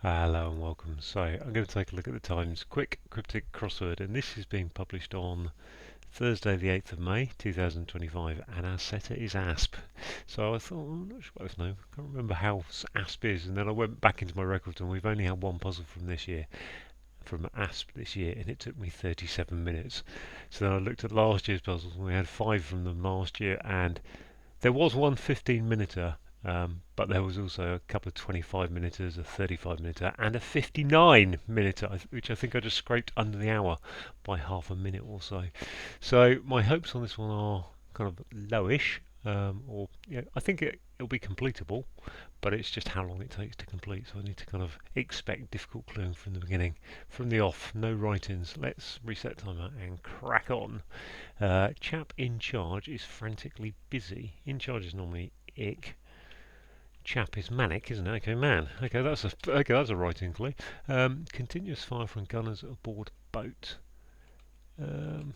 Hello and welcome. So I'm going to take a look at the Times Quick Cryptic Crossword, and this is being published on Thursday the 8th of May 2025, and our setter is ASP. So I thought, I'm not sure about this name, I can't remember how ASP is, and then I went back into my records and we've only had one puzzle from this year, from ASP this year, and it took me 37 minutes. So then I looked at last year's puzzles and we had 5 from them last year, and there was one 15-minuter, but there was also a couple of 25-minuters, a 35-minuter, and a 59-minuter, which I think I just scraped under the hour by half a minute or so. So my hopes on this one are kind of lowish, or I think it'll be completable, but it's just how long it takes to complete. So I need to kind of expect difficult cluing from the beginning, from the off. No write-ins. Let's reset timer and crack on. Chap in charge is frantically busy. In charge is normally ick. Chap is manic, isn't it? Okay, man. Okay, that's a writing clue. Continuous fire from gunners aboard boat.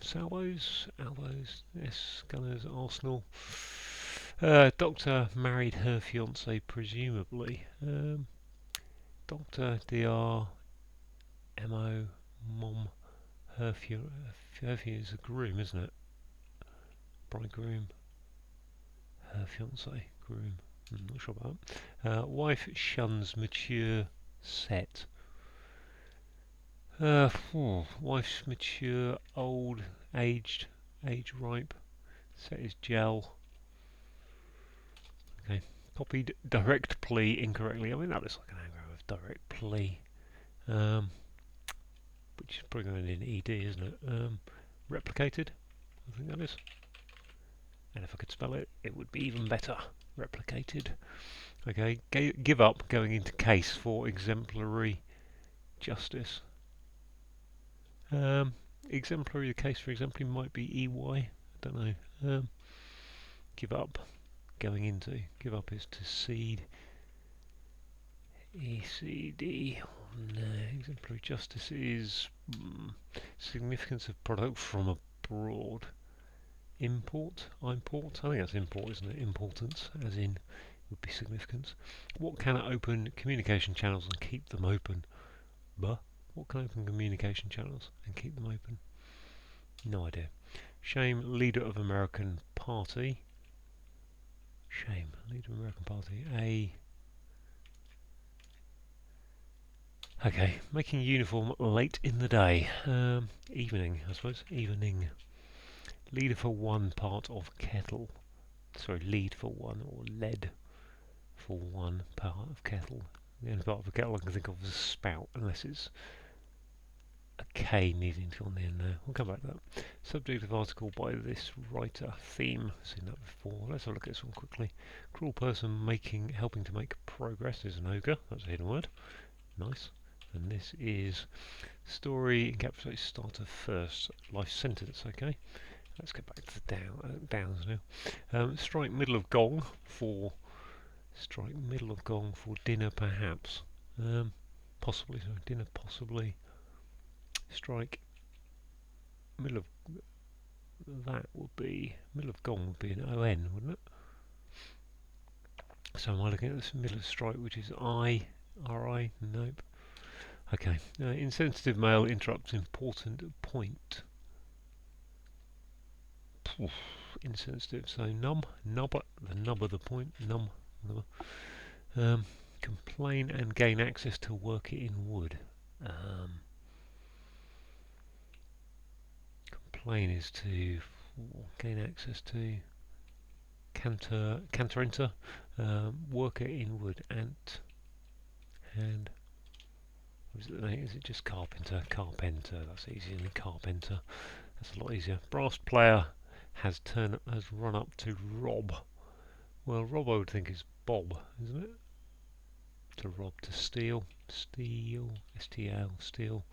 Salvos, Alvos, yes, gunners, Arsenal. Doctor married her fiance, presumably. Doctor, Dr, Mo, Mom, her fiance is a groom, isn't it? Bridegroom, her fiance, groom. I'm not sure about that. Wife shuns mature set. Wife's mature, old, aged, age ripe. Set is gel. Okay. Copied direct plea incorrectly. I mean, that looks like an anagram of direct plea. Which is probably going to be an ED, isn't it? Replicated. I think that is. And if I could spell it, it would be even better. Replicated. Okay, give up going into case for exemplary justice. Exemplary, the case for exemplary might be EY. I don't know. Give up going into. Give up is to cede. ECD. No, exemplary justice is significance of product from abroad. Import? Import? I think that's import, isn't it? Importance, as in, would be significance. What can open communication channels and keep them open? What can open communication channels and keep them open? No idea. Shame, leader of American party. Shame, leader of American party. Okay, making uniform late in the day. Evening, I suppose. Evening. Leader for one part of kettle. Sorry, lead for one, or lead for one part of kettle. The only part of a kettle I can think of is a spout, unless it's a K needing to on the end there. We'll come back to that. Subject of article by this writer. Theme. Seen that before. Let's have a look at this one quickly. Cruel person helping to make progress is an ogre. That's a hidden word. Nice. And this is story encapsulates starter first. Life sentence. Okay. Let's go back to the downs now. Strike middle of gong for dinner perhaps. Possibly, sorry, dinner possibly. Strike middle of middle of gong would be an ON, wouldn't it? So am I looking at this middle of strike, which is RI? Nope. Okay. Insensitive male interrupts important point. Insensitive, so nubber, the nub of the point, complain and gain access to work in wood. Complain is to gain access to canter enter, worker in wood, ant, hand. Is it just carpenter? Carpenter, that's easier than carpenter. That's a lot easier. Brass player has run up to rob. Well, rob I would think is Bob, isn't it? To rob, to steal. Steal, STL, steal.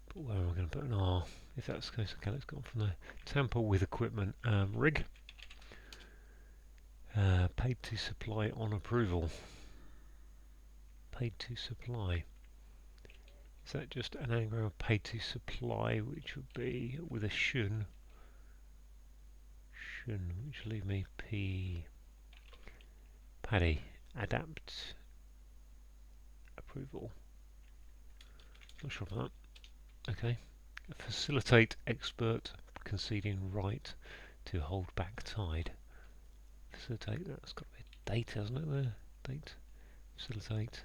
But where am I going to put an R? If that's the case, okay, let's go on from there. Tamper with equipment, rig. Paid to supply on approval. Paid to supply. Is that just an anagram of paid to supply, which would be with a shun? which leave me Paddy, adapt, approval. Not sure about that. Okay. Facilitate expert conceding right to hold back tide. Facilitate, that's got to be a date, hasn't it there? Date. Facilitate.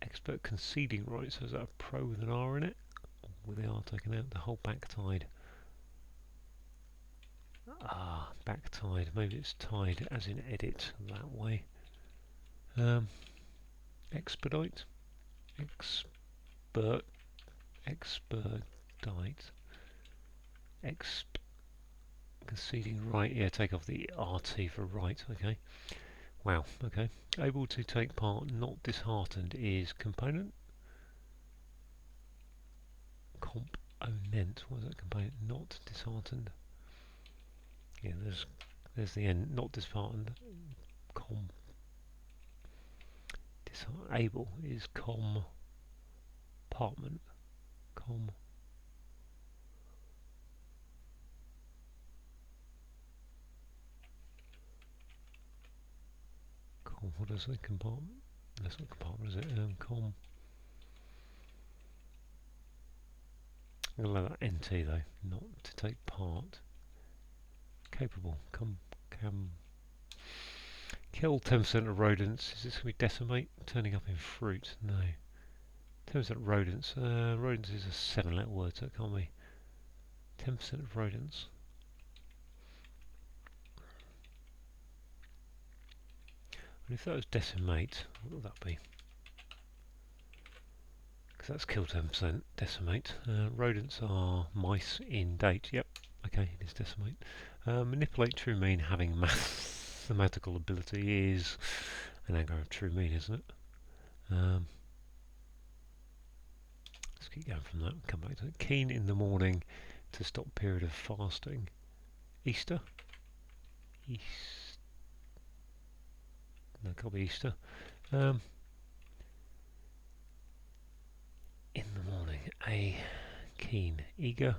Expert conceding right, so is that a pro with an R in it? Or with the R taken out? The whole back tide. Ah, back tide. Maybe it's tide as in edit that way. Expedite. Expert. Expedite. Conceding right. Yeah, take off the RT for right. Okay. Wow. Okay. Able to take part, not disheartened is component. Component. What is that component? Not disheartened. Yeah, there's the end. Not disheartened. Able is compartment. What is it? Compartment? That's not compartment, is it? I'm going to let that NT though. Not to take part. Capable. Kill 10% of rodents. Is this going to be decimate? Turning up in fruit? No. 10% rodents. Rodents is a 7-letter word, so it can't be. 10% of rodents. And if that was decimate, what would that be? Because that's kill 10%. Decimate. Rodents are mice in date. Yep. Okay, it is decimate. Manipulate true mean having mathematical ability is an anagram of true mean, isn't it? Let's keep going from that and come back to it. Keen in the morning to stop period of fasting. Easter? No, it can't be Easter. In the morning. Keen. Eager?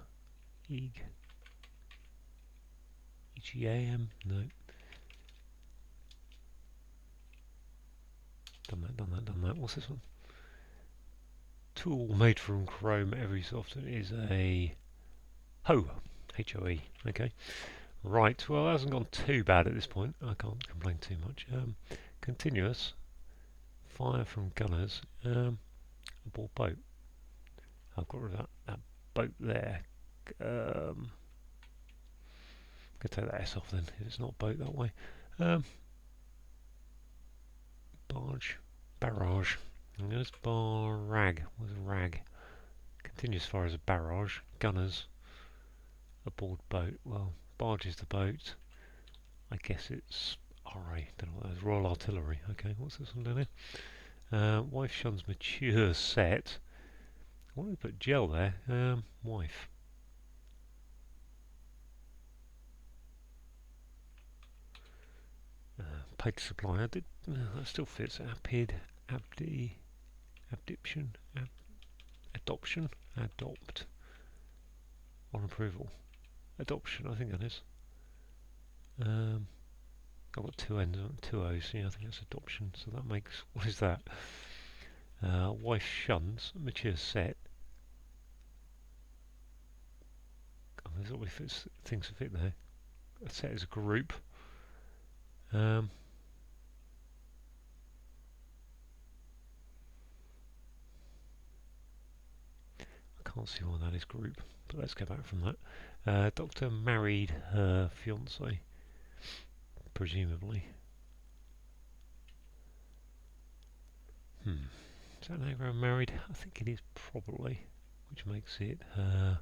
EGAM? No. Done that. What's this one? Tool made from Chrome every so often is a Hoe. H-O-E. Okay. Right, well that hasn't gone too bad at this point. I can't complain too much. Continuous. Fire from gunners. Aboard boat. I've got rid of that boat there. Could take that S off then, if it's not boat that way. Barge. Barrage. And there's barrag. What's a rag? Continue as far as a barrage. Gunners. Aboard boat. Well, barge is the boat. I guess it's RA. Don't know what that is. Royal Artillery. Okay, what's this one down here? Wife shuns mature set. Why did we put gel there? Wife. Paid supply. That still fits. Adoption. Adopt. On approval. Adoption. I think that is. I've got two N's, two O's. Yeah, I think that's adoption. So that makes. What is that? Wife shuns mature set. Oh, there's always things to fit there. A set is a group. I can't see why that is group, but let's go back from that. Doctor married her fiance, presumably. Is that an anagram married? I think it is probably, which makes it her.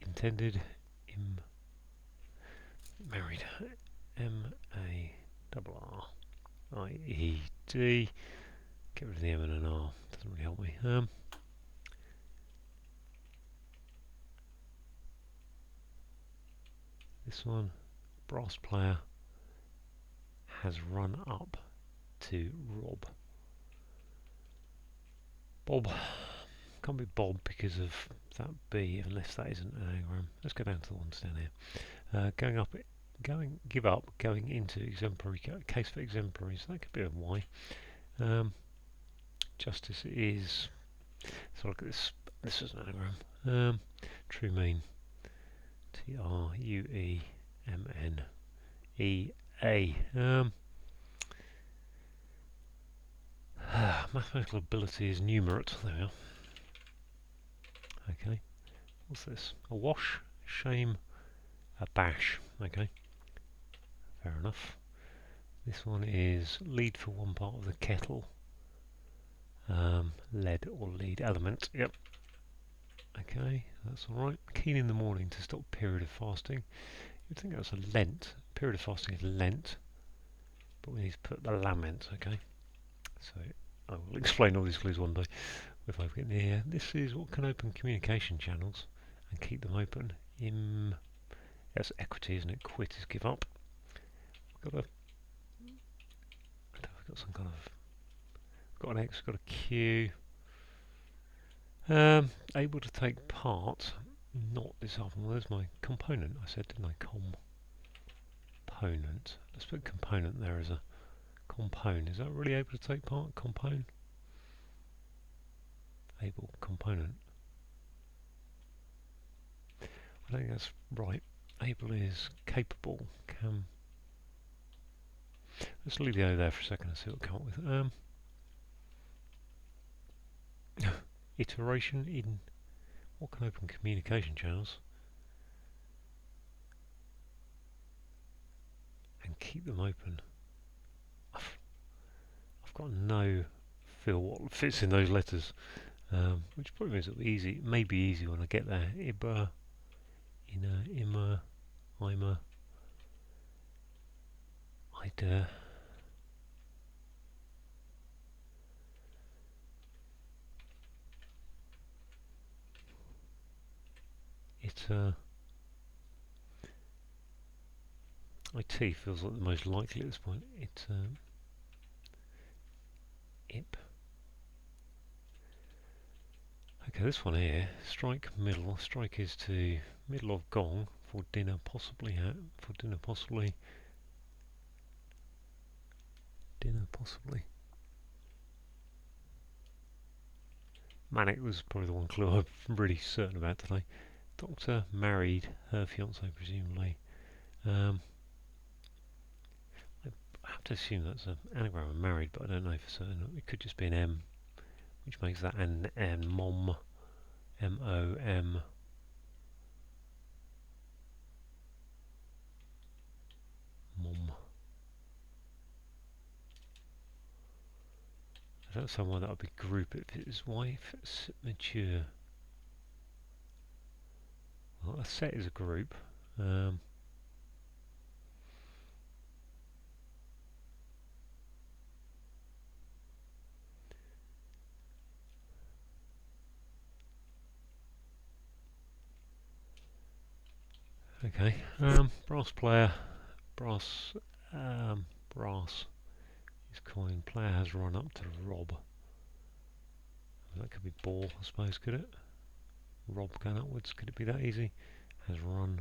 Intended. Married. M-A-R-R-I-E-D. Get rid of the M and an R. Doesn't really help me. This one. Brass player has run up to rob. Bob. Can't be Bob because of that B, unless that isn't an anagram. Let's go down to the ones down here. Give up, going into exemplary, case for exemplary, so that could be a Y. Justice is, so look at this, this is an anagram. True mean, Truemene. Mathematical ability is numerate, there we are. Okay, what's this? A wash, shame, a bash. Okay, fair enough. This one is lead for one part of the kettle. Lead or lead element. Yep. Okay, that's alright. Keen in the morning to stop period of fasting. You'd think that's a Lent. Period of fasting is Lent. But we need to put the lament, okay? So I will explain all these clues one day if I get near. This is what can open communication channels and keep them open. That's equity, isn't it? Quit is give up. I don't know if I've got some kind of, got an X, got a Q. Able to take part, not this often. Well, there's my component, I said, didn't I? Component. Let's put component there as a component. Is that really able to take part? Component? Able component. I think that's right. Able is capable. Let's leave the O there for a second and see what we come up with. Iteration in what can open communication channels and keep them open. I've got no feel what fits in those letters, which probably means it'll be easy. It may be easy when I get there. Ibba, inner, immer, Imer, Ida. IT feels like the most likely at this point. IP. Okay, this one here, strike middle. Strike is to middle of gong for dinner, possibly dinner, possibly. Manic was probably the one clue I'm really certain about today. Doctor married her fiance, presumably. I have to assume that's an anagram of married, but I don't know for certain. It could just be an M, which makes that an mom, M-O-M. Mom. I don't know why that would be group if it's wife, mature. Well, a set is a group. Okay, brass player, brass is coin. Player has run up to rob. That could be ball, I suppose, could it? Rob going upwards, could it be that easy? Has run.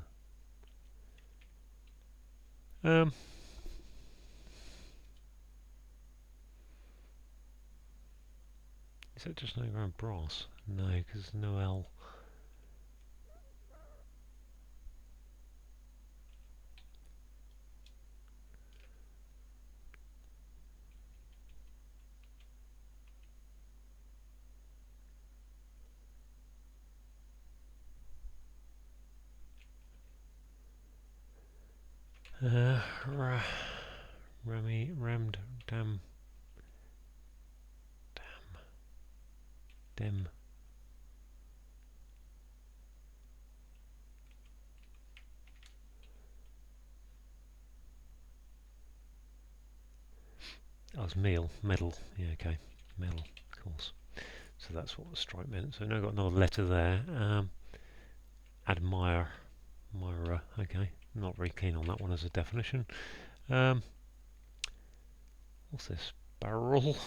Is that just an around brass? No, because there's no L. Rammed, dem. Oh, it's meal, medal. Yeah, okay, medal, of course. So that's what the stripe meant. So now I've got another letter there. Admire, admirer. Okay, not very keen on that one as a definition. What's this? Barrel,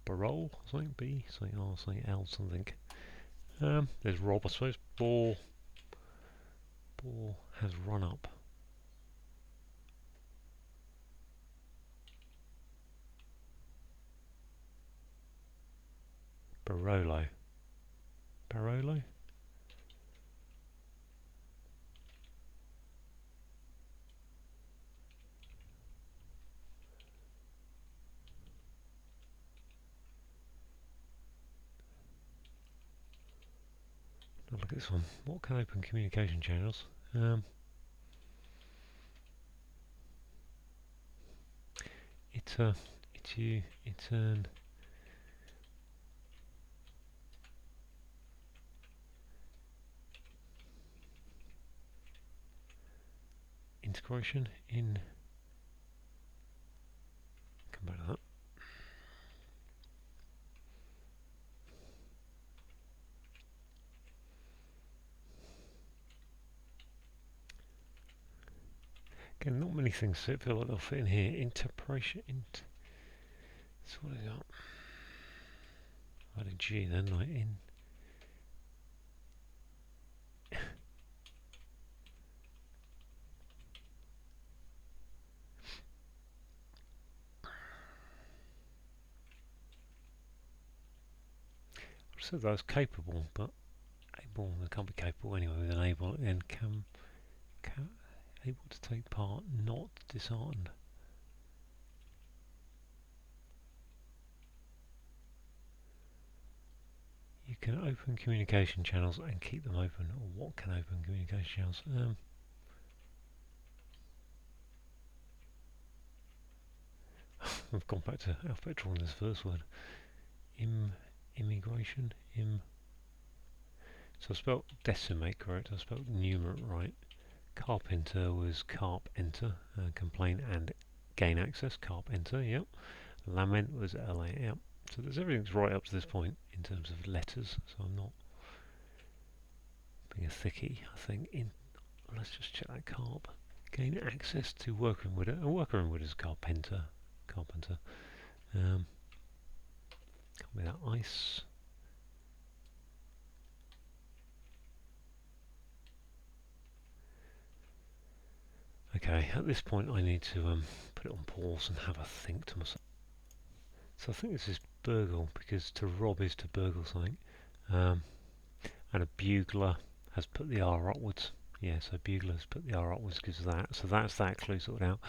Barol, something B, something R, something L, something. There's Rob, I suppose. Ball has run up. Barolo. Barolo? Now look at this one. What can open communication channels? It's you, it's an integration in. Come back to that. Again, not many things feel like they'll fit in here. Interpretation. So what have we got? I had a G then, like in. I said that was capable, but able, they can't be capable anyway with an able, and can able to take part, not disheartened. You can open communication channels and keep them open. Or what can open communication channels? I've gone back to alphabet in this first word. Immigration. So I spelled decimate correct. I spelled numerate right. Carpenter was carp enter. Complain and gain access. Carp enter. Yep. Lament was LA. Yep. So there's everything's right up to this point in terms of letters. So I'm not being a thickie. I think let's just check that carp. Gain access to worker in wood. A worker in wood is carpenter. Carpenter. Can't be that ice. Okay, at this point I need to put it on pause and have a think to myself. So I think this is burgle, because to rob is to burgle something. And a bugler has put the R upwards. Yeah, so bugler has put the R upwards because of that. So that's that clue sorted out.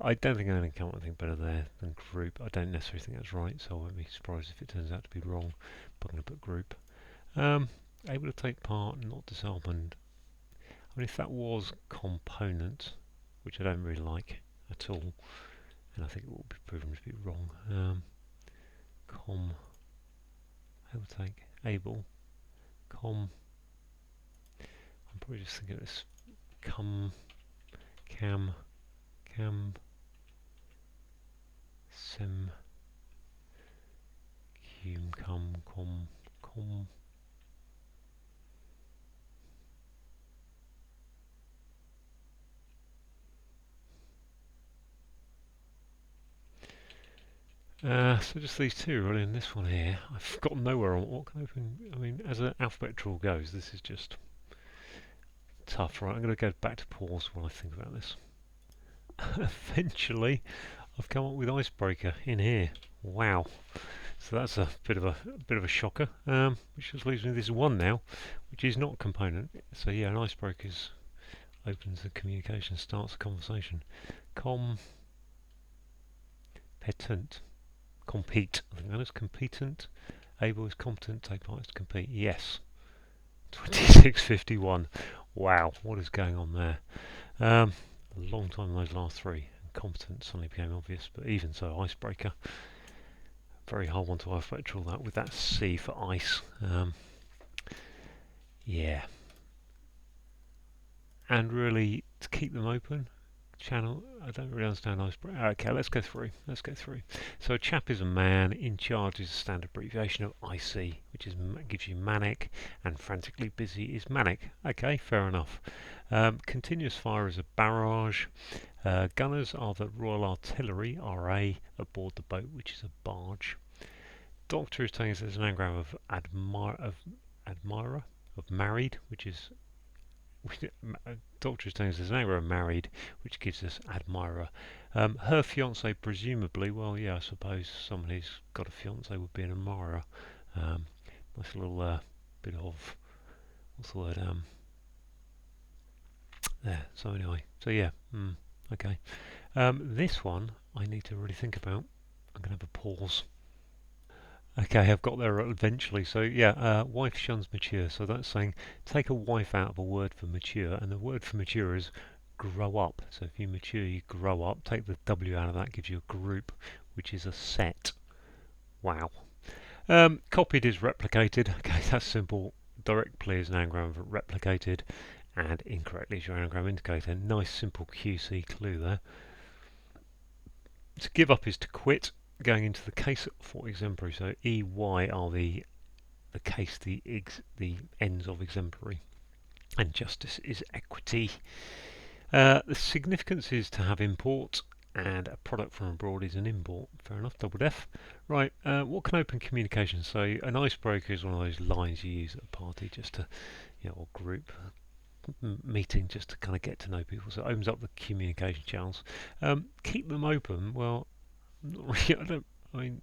I don't think I'm going to come up with anything better there than group. I don't necessarily think that's right, so I won't be surprised if it turns out to be wrong. But I'm going to put group. Able to take part, not disarmed. I mean, if that was component, which I don't really like at all, and I think it will be proven to be wrong. Able to take, able, I'm probably just thinking of this, cam, sem, cum, com. So just these two really, and this one here. I've got nowhere on what can open. I mean, as an alphabet trawl goes, this is just tough, right? I'm going to go back to pause while I think about this. Eventually, I've come up with icebreaker in here. Wow! So that's a bit of a shocker. Which just leaves me with this one now, which is not a component. So yeah, an icebreaker opens the communication, starts a conversation. Competent. Compete. I think that is competent. Able is competent. Take part is to compete. Yes. 2651. Wow, what is going on there? A long time in those last three. Competent suddenly became obvious, but even so, icebreaker. Very hard one to alphabet trawl that with that C for ice. Yeah. And really, to keep them open, channel, I don't really understand icebreaker. Okay, let's go through. So a chap is a man, in charge is a standard abbreviation of IC, which gives you manic, and frantically busy is manic. Okay, fair enough. Continuous fire is a barrage. Gunners are the Royal Artillery, RA, aboard the boat, which is a barge. Doctor is telling us there's an anagram of admirer, of married, which is Doctor is telling us there's an anagram of married, which gives us admirer. Her fiance, presumably, well, yeah, I suppose someone who's got a fiance would be an admirer. Nice little bit of what's the word? There. So anyway, so yeah, okay. This one I need to really think about. I'm gonna have a pause. Okay, I've got there eventually. So yeah, wife shuns mature. So that's saying take a wife out of a word for mature, and the word for mature is grow up. So if you mature, you grow up. Take the W out of that, gives you a group, which is a set. Wow. Copied is replicated. Okay, that's simple. Directly is an anagram of replicated, and incorrectly is your anagram indicator. Nice simple QC clue there. To give up is to quit. Going into the case for exemplary, so EY are the case, the ends of exemplary, and justice is equity. The significance is to have import, and a product from abroad is an import. Fair enough, double def. Right, what can open communication? So an icebreaker is one of those lines you use at a party just to, or group meeting just to kind of get to know people. So it opens up the communication channels. Keep them open. Well, not really, I mean,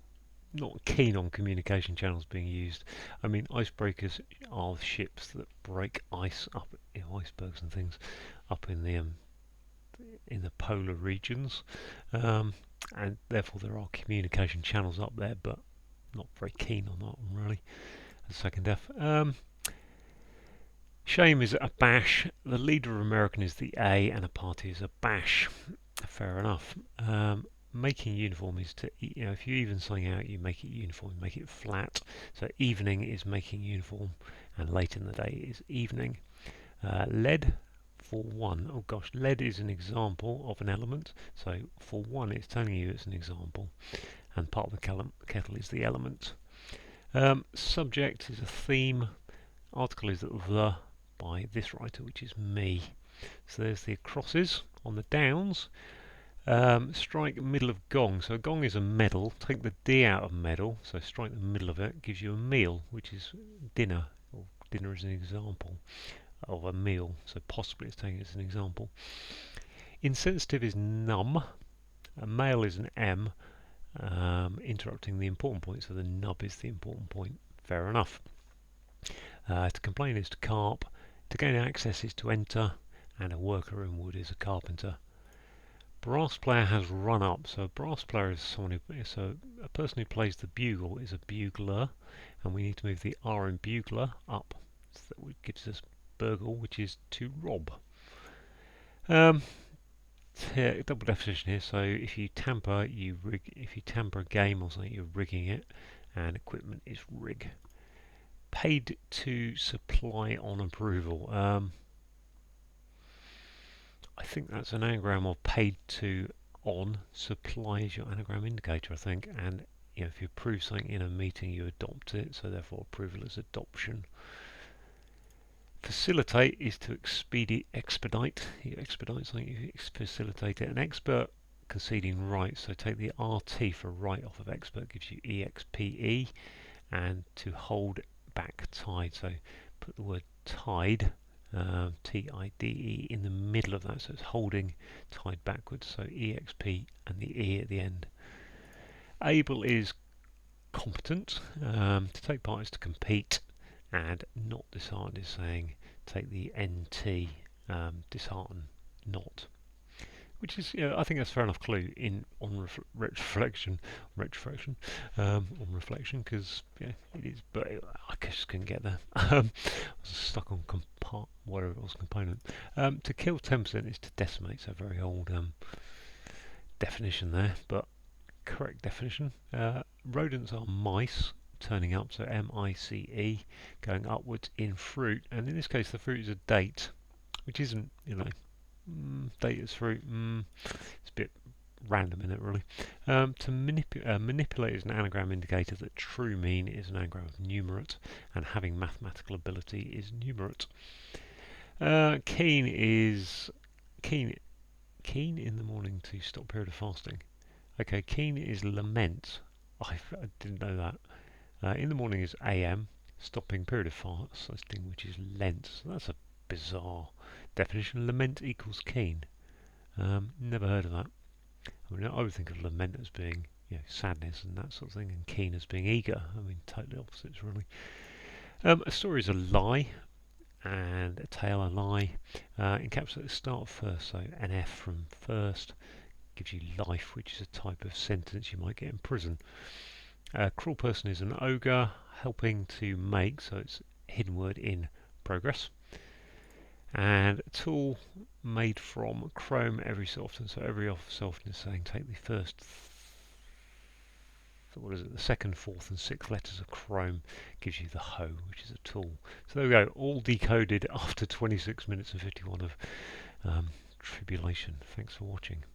not keen on communication channels being used. I mean, icebreakers are ships that break ice up, icebergs and things up in the polar regions, and therefore there are communication channels up there, but not very keen on that one really. As second def. Shame is a bash. The leader of American is the A, and a party is a bash. Fair enough. Making uniform is to, if you even something out, you make it uniform, make it flat. So evening is making uniform, and late in the day is evening. Lead for one. Oh gosh, lead is an example of an element. So for one, it's telling you it's an example, and part of the kettle is the element. Subject is a theme. Article is the by this writer, which is me. So there's the crosses on the downs. Strike middle of gong. So gong is a medal. Take the D out of medal. So strike the middle of it. Gives you a meal, which is dinner. Or dinner is an example of a meal. So possibly it's taking it as an example. Insensitive is numb. A male is an M. Interrupting the important point. So the nub is the important point. Fair enough. To complain is to carp. To gain access is to enter. And a worker in wood is a carpenter. Brass player has run up. So a brass player is someone who, so a person who plays the bugle is a bugler, and we need to move the R in bugler up. So that gives us burgle, which is to rob. Double definition here. So if you tamper, you rig. If you tamper a game or something, you're rigging it, and equipment is rig. Paid to supply on approval. I think that's an anagram of paid to on. Supply is your anagram indicator, I think, and if you approve something in a meeting, you adopt it, so therefore approval is adoption. Facilitate is to expedite. You expedite something, you facilitate it. An expert conceding right, so take the RT for right off of expert, gives you EXPE, and to hold back tide, so put the word tide, TIDE, in the middle of that, so it's holding tide backwards, so EXP and the E at the end. Able is competent. To take part is to compete, and not disheartened is saying take the NT, dishearten, not. Which is, I think that's a fair enough clue on reflection, on reflection, because it is. But I just couldn't get there. I was stuck on whatever it was, component. To kill 10% is to decimate. So very old definition there, but correct definition. Rodents are mice turning up, so MICE, going upwards in fruit, and in this case the fruit is a date, which isn't, date as fruit, it's a bit random in it really. To manipulate is an anagram indicator that true mean is an anagram of numerate, and having mathematical ability is numerate. Keen is keen in the morning to stop period of fasting. Okay, keen is lament. I didn't know that. In the morning is AM, stopping period of fasting, which is Lent. So that's a bizarre definition. Lament equals keen. Never heard of that. I mean, I would think of lament as being, sadness and that sort of thing, and keen as being eager. I mean, totally opposites, really. A story is a lie, and a tale a lie. Encapsulate the start first, so NF from first gives you life, which is a type of sentence you might get in prison. A cruel person is an ogre, helping to make, so it's a hidden word in progress. And a tool made from Chrome every so often, so every so often is saying take the first, the second, fourth and sixth letters of Chrome gives you the hoe, which is a tool. So there we go, all decoded after 26 minutes and 51 of tribulation. Thanks for watching.